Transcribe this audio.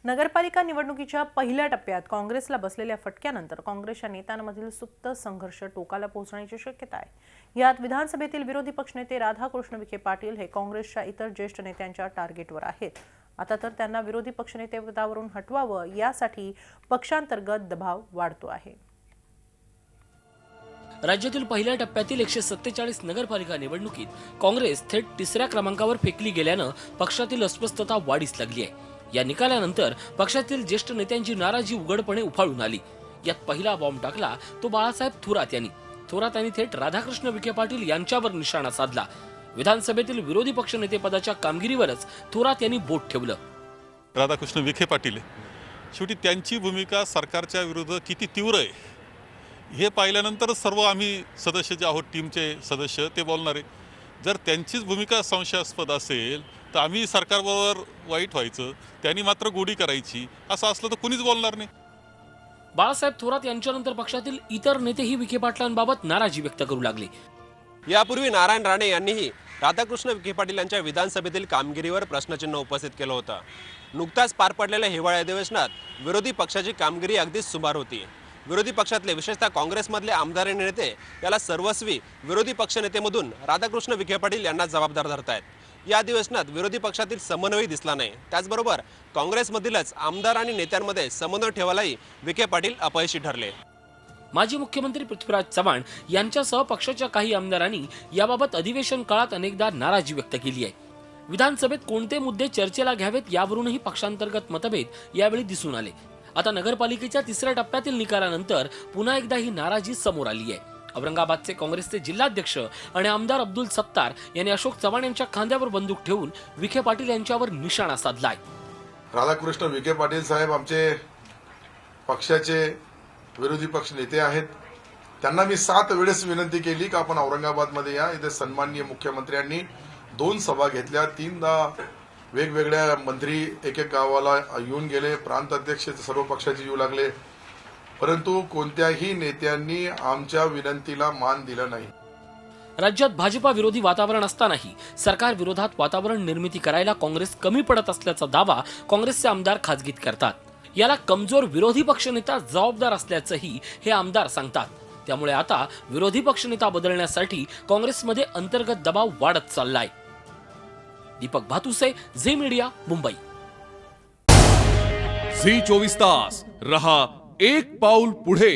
नगरपालिका निवडणुकीच्या पहिल्या टप्प्यात काँग्रेसला बसलेल्या फटक्यानंतर काँग्रेसच्या नेत्यांमधील सुप्त संघर्ष टोकाला पोहोचण्याची शक्यता आहे। यात विधानसभेतील विरोधी पक्षनेते राधाकृष्ण विखे पाटील हे काँग्रेसच्या इतर ज्येष्ठ नेत्यांच्या टार्गेटवर आहेत। आता तर त्यांना विरोधी पक्षनेते पदावरून हटवावं यासाठी पक्षांतर्गत दबाव वाढतो आहे। राज्यातील पहिल्या टप्प्यातील 147 नगरपालिका निवडणुकीत काँग्रेस थेट तिसऱ्या क्रमांकावर फेकली गेल्यानं पक्षातील अस्वस्थता वाढीस लागली आहे। या निकालानंतर पक्षातील ज्येष्ठ नेत्यांची नाराजी उघडपणे उफाळून आली। यात पहिला बॉम्ब टाकला तो बाळासाहेब थोरात यांनी थेट राधाकृष्ण विखे पाटील यांच्यावर निशाणा साधला। विधानसभेतील विरोधी पक्षनेते पदाच्या कामगिरीवरच थोरात यांनी बोट ठेवलं। राधाकृष्ण विखे पाटील शेवटी त्यांची भूमिका सरकारच्या विरुद्ध किती तीव्र आहे हे पाहिल्यानंतर सर्व आम्ही सदस्य जे आहोत टीमचे सदस्य ते बोलणार आहे। जर त्यांचीच भूमिका संशयास्पद असेल तर आम्ही सरकारबरोबर वाईट व्हायचं, त्यांनी मात्र गोडी करायची असं असलं तर कुणीच बोलणार नाही। बाळासाहेब थोरात यांच्यानंतर पक्षातील इतर नेतेही विखे पाटलांबाबत नाराजी व्यक्त करू लागले। यापूर्वी नारायण राणे यांनीही राधाकृष्ण विखे पाटील यांच्या विधानसभेतील कामगिरीवर प्रश्नचिन्ह उपस्थित केलं होतं। नुकताच पार पडलेल्या हिवाळी अधिवेशनात विरोधी पक्षाची कामगिरी अगदीच सुमार होती। विरोधी पक्षातले विशेषतः काँग्रेसमधले आमदार आणि नेते याला सर्वस्वी विरोधी पक्षनेतेमधून राधाकृष्ण विखे पाटील यांना जबाबदार धरतायत। या अधिवेशनात विरोधी पक्षातील समन्वय दिसला नाही। त्याचबरोबर काँग्रेसमधीलच आमदार आणि नेत्यांमध्ये समन्वय ठेवायलाही विखे पाटील अपयशी ठरले। माजी मुख्यमंत्री पृथ्वीराज चव्हाण यांच्यासह पक्षाच्या काही आमदारांनी याबाबत अधिवेशन काळात अनेकदा नाराजी व्यक्त केली आहे। विधानसभेत कोणते मुद्दे चर्चेला घ्यावेत यावरूनही पक्षांतर्गत मतभेद यावेळी दिसून आले। आता नगरपालिकेच्या तिसऱ्या टप्प्यातील निकालानंतर पुन्हा एकदा ही नाराजी समोर आली आहे। औरंगाबादचे काँग्रेसचे जिल्हाध्यक्ष आणि आमदार अब्दुल सत्तार यांनी अशोक चव्हाण यांच्या खांद्यावर बंदूक ठेवून विखे पाटील यांच्यावर निशाणा साधलाय। राधाकृष्ण विखे पाटील साहेब आमचे पक्षाचे विरोधी पक्ष नेते आहेत। त्यांना मी 7 वेळेस विनंती केली की आपण औरंगाबादमध्ये या। इथे सन्माननीय मुख्यमंत्र्यांनी 2 सभा घेतल्या, 3दा वेगवेगळ्या मंत्री एक गावाला येऊन गेले, प्रांत अध्यक्ष सर्व पक्षाचे येऊ लागले, परंतु कोणत्याही नेत्यांनी आमच्या विनंतीला मान दिला नाही। राज्यात भाजपा विरोधी वातावरण असतानाही सरकार विरोधात वातावरण निर्मिती करायला काँग्रेस कमी पडत असल्याचा दावा काँग्रेसचे आमदार खासगीत करतात। याला कमजोर विरोधी पक्षनेता जबाबदार असल्याचंही हे आमदार सांगतात। त्यामुळे आता विरोधी पक्षनेता बदलण्यासाठी काँग्रेसमध्ये अंतर्गत दबाव वाढत चाललाय। दीपक भातुसे, झी मीडिया, मुंबई। झी 24 तास रहा एक पाऊल पुढे।